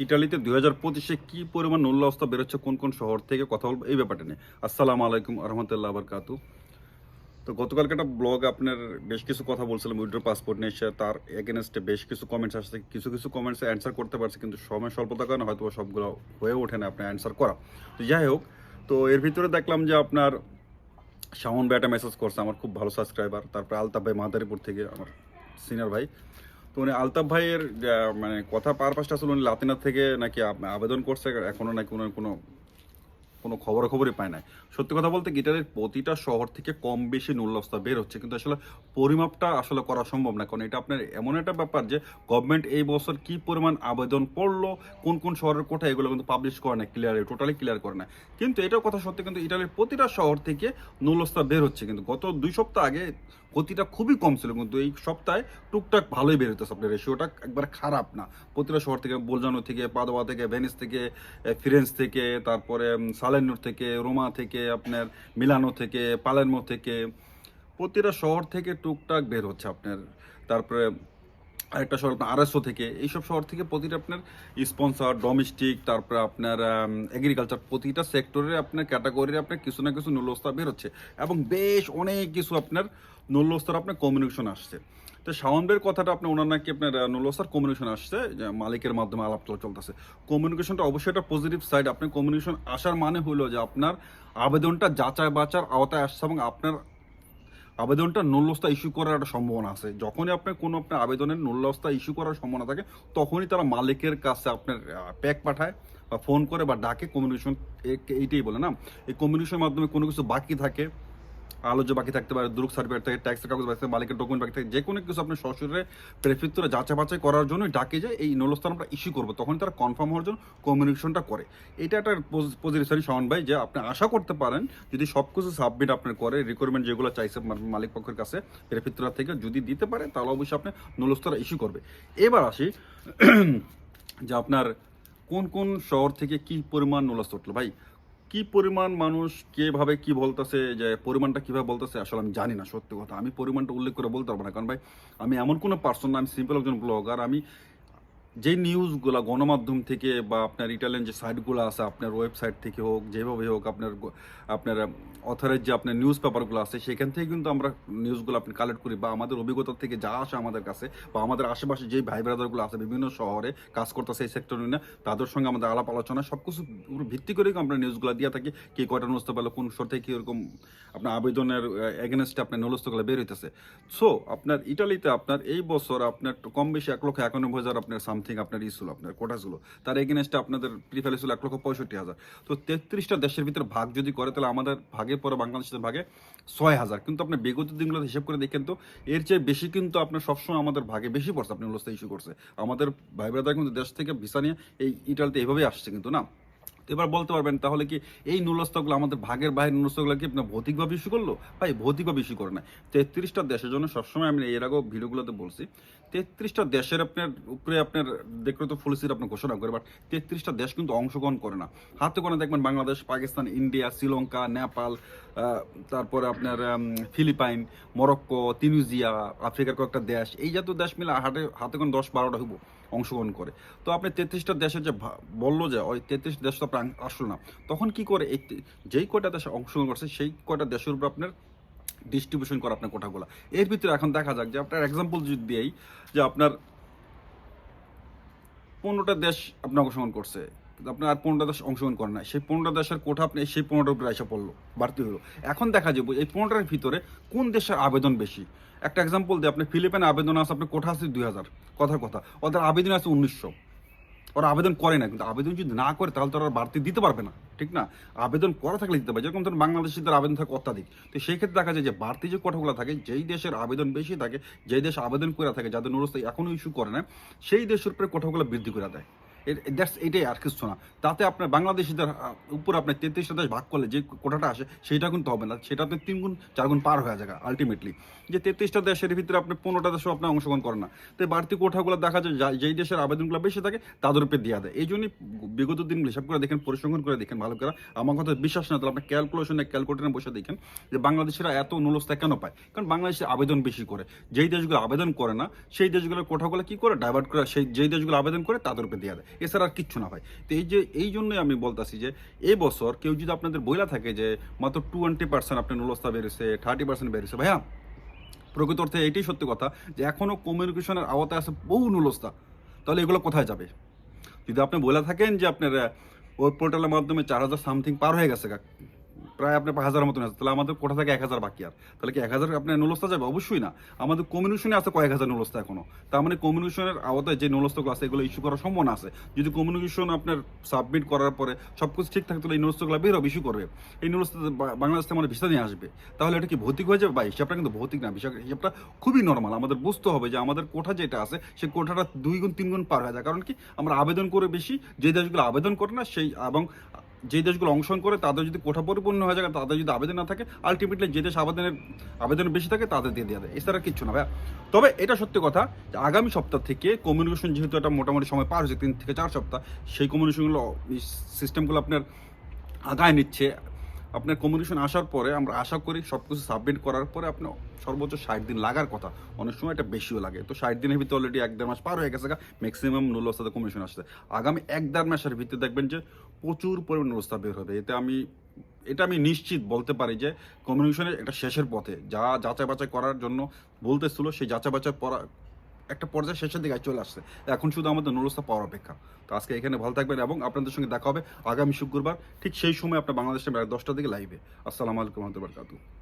ইটালিতে 2025-এ কি পরিমাণ নূল্যস্তা বেরোচ্ছে কোন কোন শহর থেকে কথা বলবো এই ব্যাপারটা নিয়ে। আসসালামু আলাইকুম রহমতুল্লাহ বারকাতু। তো গতকালকে একটা ব্লগ আপনার বেশ কিছু কথা বলছিলাম উইথড্র পাসপোর্ট নিয়ে, তার এগেনস্টে বেশ কিছু কমেন্টস আসছে, কিছু কিছু কমেন্টসে অ্যান্সার করতে পারছে, কিন্তু সময় স্বল্পতার কারণে হয়তো সবগুলো হয়ে ওঠে না আপনার অ্যান্সার করা। তো যাই হোক, তো এর ভিতরে দেখলাম যে আপনার শাওন ভাই একটা মেসেজ করছে, আমার খুব ভালো সাবস্ক্রাইবার। তারপরে আলতাফ ভাই মাদারীপুর থেকে আমার সিনিয়র ভাই। তো উনি আলতাফ ভাইয়ের মানে কথা পারপাসটা আসলে উনি লাতিনা থেকে নাকি আবেদন করছে, এখনও নাকি উনার কোনো কোনো খবরাখবরই পায় নাই। সত্যি কথা বলতে গিটারের প্রতিটা শহর থেকে কম বেশি নূল্যস্তা বের হচ্ছে, কিন্তু আসলে পরিমাপটা আসলে করা সম্ভব না, কারণ এটা আপনার এমন একটা ব্যাপার যে গভর্নমেন্ট এই বছর কি পরিমাণ আবেদন পড়লো, কোন কোন শহরের কোথায়, এগুলো কিন্তু পাবলিশ করে না, টোটালি ক্লিয়ার করে না। কিন্তু এটাও কথা সত্যি, কিন্তু ইটালির প্রতিটা শহর থেকে নূল্যস্তা বের হচ্ছে, কিন্তু গত 2 সপ্তাহ আগে গতিটা খুবই কম ছিল, কিন্তু এই সপ্তাহে টুকটাক ভালোই বের হতেছে। আপনার রেশিওটা একবার খারাপ না। প্রতিটা শহর থেকে, বোলজানো থেকে, পাদোয়া থেকে, ভেনিস থেকে, ফিরেন্স থেকে, তারপরে সালের্নো থেকে, রোমা থেকে, আপনার মিলানো থেকে, পালেরমো থেকে, প্রতিটা শহর থেকে টুকটাক বের হচ্ছে আপনার। তারপরে আরেকটা শহর আপনার আরএসও থেকে, এইসব শহর থেকে প্রতিটা আপনার স্পন্সর, ডোমেস্টিক, তারপরে আপনার এগ্রিকালচার, প্রতিটা সেক্টরে আপনার ক্যাটাগরির আপনার কিছু না কিছু নূল্যস্তা বের হচ্ছে, এবং বেশ অনেক কিছু আপনার নূল্যস্তার আপনার কমিউনিকেশন আসছে। তো শাওনবের কথাটা আপনার ওনার নাকি আপনার নূল্যস্তার কমিউনিকেশন আসছে, যে মালিকের মাধ্যমে আলাপ চলতেছে। কমিউনিকেশনটা অবশ্যই একটা পজিটিভ সাইড। আপনার কমিউনিকেশন আসার মানে হলো যে আপনার আবেদনটা যাচাই বাচার আওতায় আসছে, এবং আপনার আবেদনটা নূল্যস্তা ইস্যু করার একটা সম্ভাবনা আছে। যখনই আপনার কোনো আপনার আবেদনের নূল্যস্তা ইস্যু করার সম্ভাবনা থাকে, তখনই তারা মালিকের কাছে আপনার প্যাক পাঠায় বা ফোন করে বা ডাকে। কমিউনিকেশন এইটাই বলে না, এই কমিউনিকেশনের মাধ্যমে কোনো কিছু বাকি থাকে, আলোচ্য বাকি থাকতে পারে, দুরুক সার্টিফিকেট থাকে, ট্যাক্সের কাগজ বাকি থাকে, মালিকের ডকুমেন্ট বাকি থাকে, যে কোনো কিছু আপনার সশরীরে প্রেফিত্তরে যাচাই বাছাই করার জন্য ডাকে যায় এই নূল্যস্থান আমরা ইস্যু করবো, তখন তারা কনফার্ম হওয়ার জন্য কমিউনিকেশনটা করে। এটা একটা পজিটিভ সাইড শাওন ভাই, যে আপনি আশা করতে পারেন যদি সব কিছু সাবমিট আপনার করে, রিকোয়ারমেন্ট যেগুলো চাইছে মালিক পক্ষের কাছে প্রেফিত্তরা থেকে যদি দিতে পারে, তাহলে অবশ্যই আপনি নূল্যস্থান ইস্যু করবে। এবার আসি যে আপনার কোন কোন শহর থেকে কি পরিমাণ নূল্যস্তা উঠলো। ভাই, কি পরিমাণ মানুষ কিভাবে কি বলতেছে, যে পরিমাণটা কিভাবে বলতেছে আসলে আমি জানি না। সত্যি কথা, আমি পরিমাণটা উল্লেখ করে বলতে পারবো না, কারণ ভাই আমি এমন কোনো পার্সন না, আমি সিম্পল একজন ব্লগার। আমি যে নিউজগুলো গণমাধ্যম থেকে বা আপনার ইটালিয়ান যে সাইটগুলো আছে, আপনার ওয়েবসাইট থেকে হোক, যেভাবে হোক, আপনার আপনার অথরের যে আপনার নিউজ পেপারগুলো আছে, সেখান থেকে কিন্তু আমরা নিউজগুলো আপনি কালেক্ট করি, বা আমাদের অভিজ্ঞতা থেকে যা আসে আমাদের কাছে, বা আমাদের আশেপাশে যেই ভাই ব্রাদারগুলো আছে বিভিন্ন শহরে কাজ করতেছে এই সেক্টর নিয়ে, তাদের সঙ্গে আমাদের আলাপ আলোচনা সব কিছু ভিত্তি করেই আমরা নিউজগুলো দিয়ে থাকি। কে কয়টা নুস্তা পেলো, কোন শহর থেকে কীরকম আপনার আবেদনের এগেনস্টে আপনার নলস্তগুলো বের হইতেছে। সো আপনার ইটালিতে আপনার এই বছর আপনার কম বেশি 1,91,000 আপনার সামথিং আপনার ছিল, আপনার কোটা ছিল। তার এগেনস্টে আপনাদের প্রিফাইল ছিল 1,65,000। তো 33টা দেশের ভিতরে ভাগ যদি করে, তাহলে আমাদের ভাগের পরে বাংলাদেশের ভাগে 6,000। কিন্তু আপনি বিগত দিনগুলো হিসাব করে দেখেন তো, এর চেয়ে বেশি কিন্তু আপনার সবসময় আমাদের ভাগে বেশি পড়ছে। আপনি নলস্তা ইস্যু করছে আমাদের ভাই ব্রাদার, কিন্তু দেশ থেকে ভিসা নিয়ে এই ইটালিতে এইভাবেই আসছে, কিন্তু না। এবার বলতে পারবেন তাহলে কি এই নূল্যস্তাগুলো আমাদের ভাগের বাইরের নূল্যস্তাগুলো কি আপনার ভৌতিকভাবে ইস্যু করলো? ভাই, ভৌতিকভাবে ইস্যু করে না। 33টা দেশের জন্য সবসময় আমি এর আগেও ভিডিওগুলোতে বলছি, 33টা দেশের আপনার উপরে আপনার দেখলে তো ফুল সিট আপনার ঘোষণা করে, বাট 33টা দেশ কিন্তু অংশগ্রহণ করে না। হাতে কোনো দেখবেন বাংলাদেশ, পাকিস্তান, ইন্ডিয়া, শ্রীলঙ্কা, নেপাল, তারপরে আপনার ফিলিপাইন, মরক্কো, তিউনিসিয়া, আফ্রিকার কয়েকটা দেশ, এই জাতীয় দেশ মিলে হাতে হাতে কোনো 10-12টা হইব অংশগ্রহণ করে। তো আপনি 33টা দেশের যে বললো যে ওই 33 দেশ তো আপনার আসলো না, তখন কি করে এই যেই কয়টা দেশে অংশগ্রহণ করছে সেই কয়টা দেশের উপর আপনার ডিস্ট্রিবিউশন করা আপনার কোটাগুলো। এর ভিতরে এখন দেখা যাক যে আপনার এক্সাম্পল যদি দিই, যে আপনার 15টা দেশ আপনার অংশগ্রহণ করছে, কিন্তু আপনার আর 15টা দেশ অংশগ্রহণ করে না, সেই 15টা দেশের কোঠা আপনি সেই 15টার উপরে এসে পড়লো, বাড়তি হলো। এখন দেখা যাবে এই 15টার ভিতরে কোন দেশের আবেদন বেশি। একটা এক্সাম্পল দিয়ে, আপনি ফিলিপাইনে আবেদন আছে, আপনার কোঠা আছে 2,000, কথার কথা, ওদের আবেদন আছে 1900। ওরা আবেদন করে না, কিন্তু আবেদন যদি না করে তাহলে তো ওরা বাড়তি দিতে পারবে না, ঠিক না? আবেদন করা থাকলে দিতে পারে, যেরকম ধরুন বাংলাদেশিদের আবেদন থাকে অত্যাধিক। তো সেই ক্ষেত্রে দেখা যায় যে বাড়তি যে কোটাগুলো থাকে, যেই দেশের আবেদন বেশি থাকে, যেই দেশ আবেদন করে থাকে, যাদের নুরস্তা এখনও ইস্যু করে না, সেই দেশের উপরে কোটাগুলো বৃদ্ধি করে দেয়। এটাই আর কিছু না। তাতে আপনার বাংলাদেশিদের উপর আপনার 33টা দেশ ভাগ করলে যে কোটাটা আসে সেটা কিন্তু হবে না, সেটা আপনি 3 গুণ 4 গুণ পার হয়ে যায় আলটিমেটলি। যে 33টা দেশের ভিতরে আপনি 15টা দেশও আপনার অংশগ্রহণ করেন না, তো বাড়তি কোঠাগুলো দেখা যায় যেই দেশের আবেদনগুলো বেশি থাকে তাদের উপরে দেওয়া দেয়। এই জন্যই বিগত দিনগুলো হিসাব করে দেখেন, পরিসংখ্যান করে দেখেন ভালো করে। আমার কথা বিশ্বাস না তাহলে আপনি ক্যালকুলেটরে বসে দেখেন যে বাংলাদেশিরা এত নূল্যস্তা কেন পায়। কারণ বাংলাদেশে আবেদন বেশি করে, যেই দেশগুলো আবেদন করে না সেই দেশগুলোর কোঠাগুলো কি করে ডাইভার্ট করে, সেই যেই দেশগুলো আবেদন করে তাদের উপরে দেওয়া দেয়। এছাড়া আর কিচ্ছু না ভাই। তো এই জন্যই আমি বলতেছি যে এই বছর কেউ যদি আপনাদের বইলা থাকে যে মাত্র 20% আপনার নুলস্থা বেড়েছে, 30% বেড়েছে, ভাইয়া প্রকৃত অর্থে এটাই সত্যি কথা যে এখনও কমিউনিকেশনের আওতায় আছে বহু নুলস্থা। তাহলে এগুলো কোথায় যাবে? যদি আপনি বলে থাকেন যে আপনার ওয়েব পোর্টালের মাধ্যমে 4000 সামথিং পার হয়ে গেছে, প্রায় আপনার 5000 মতন আছে, তাহলে আমাদের কোথা থেকে 1000 বাকি? আর তাহলে কি 1000 আপনার নুলস্থা যাবে? অবশ্যই না। আমাদের কমিউনিকেশনে আছে কয়েক হাজার নুলস্থা এখনো। তার মানে কমিউনিকেশনের আওতায় যে নুলস্থগুলো আছে এগুলো ইস্যু করার সম্ভাবনা আছে। যদি কমিউনিকেশন আপনার সাবমিট করার পরে সব কিছু ঠিক থাকে তাহলে এই নুলস্থগুলো বের হবে, ইস্যু করবে। এই নুলস্থা বাংলাদেশ থেকে আমাদের ভিসা নিয়ে আসবে। তাহলে এটা কি ভৌতিক হয়ে যাবে? বা হিসাবটা কিন্তু ভৌতিক না, হিসাবটা খুবই নর্মাল। আমাদের বুঝতে হবে যে আমাদের কোঠা যেটা আছে সেই কোঠাটা 2 গুণ 3 গুণ পার হয়ে যায়। কারণ কি আমরা আবেদন করে বেশি, যে দেশগুলো আবেদন করে না সেই এবং যে দেশগুলো অংশগ্রহণ করে তাদের যদি কোঠা পরিপূর্ণ হয়ে যায়, তাদের যদি আবেদন না থাকে, আলটিমেটলি যে দেশ আবেদন বেশি থাকে তাদের দিয়ে দেওয়া দেয়, এছাড়া কিচ্ছু না ভাইয়া। তবে এটা সত্যি কথা যে আগামী সপ্তাহ থেকে কমিউনিকেশন যেহেতু একটা মোটামুটি সময় পার হয়েছে 3 থেকে 4 সপ্তাহ, সেই কমিউনিকেশনগুলো সিস্টেমগুলো আপনার আগায় নিচ্ছে। আপনার কমিউনিকেশন আসার পরে আমরা আশা করি সব কিছু সাবমিট করার পরে আপনার সর্বোচ্চ 60 দিন লাগার কথা, অনেক সময় এটা বেশিও লাগে। তো 60 দিনের ভিতরে অলরেডি 1-1.5 মাস পার হয়ে গেছে, ম্যাক্সিমাম নুলস্থাতে কমিশন আসছে। আগামী 1-1.5 মাসের ভিতরে দেখবেন যে প্রচুর পরিমাণ নুলস্থা বের হবে। এটা আমি নিশ্চিত বলতে পারি যে কমিউনিকেশনের এটা শেষের পথে। যা যাচাই বাছাই করার জন্য বলতেছিল সেই যাচাই বাছাই একটা পর্যায়ে শেষের দিকে চলে আসছে। এখন শুধু আমাদের নুলস্থা পাওয়ার অপেক্ষা। তো আজকে এখানে ভালো থাকবেন এবং আপনাদের সঙ্গে দেখা হবে আগামী শুক্রবার ঠিক সেই সময় আপনার বাংলাদেশের 10টার দিকে লাইভে। আসসালামু আলাইকুম ওয়া রাহমাতুল্লাহি ওয়া বারাকাতুহু।